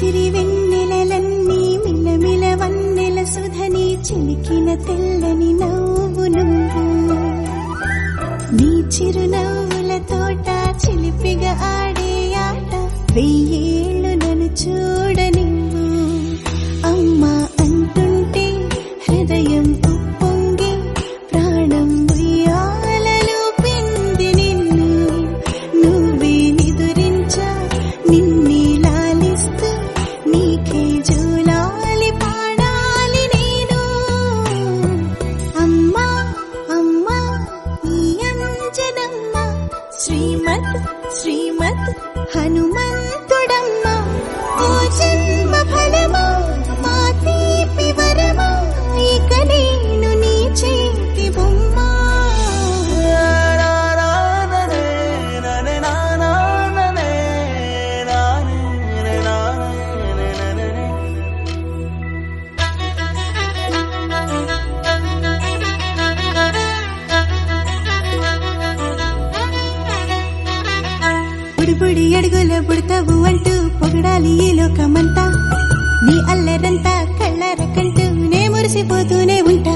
సిరి వెన్నెలలన్నీ మిలమిల వన్నెల సుధని చిలికిన తెల్లని నవ్వు నువ్వు నీ చిరునవ్వుల తోట చిలిపిగా ఆడే ఆట వెయ్యేళ్ళు నన్ను చూడనివ్వు అమ్మా అంటుంటే హృదయం ఉప్పొంగి ప్రాణం ఉయ్యాలలో పిండి నిన్ను నువ్వే నిదురించా నిన్నే లాలిస్తూ నీకే జూలాలి పాడాలి నేను అమ్మా అమ్మా ఈ అంజనమ్మ శ్రీమత్ శ్రీమత్ హనుమంతుడమ్మ ఓ జన్మ ఫలమా మా తీపి వరమా ఇక నేను నీ చేతి బొమ్మ బుడిబుడి అడుగుల పుడతావు అంటూ పొగడాలి ఈ లోకమంతా నీ అల్లరంతా కళ్ళరకంటూ నే మురిసిపోతూనే ఉంటా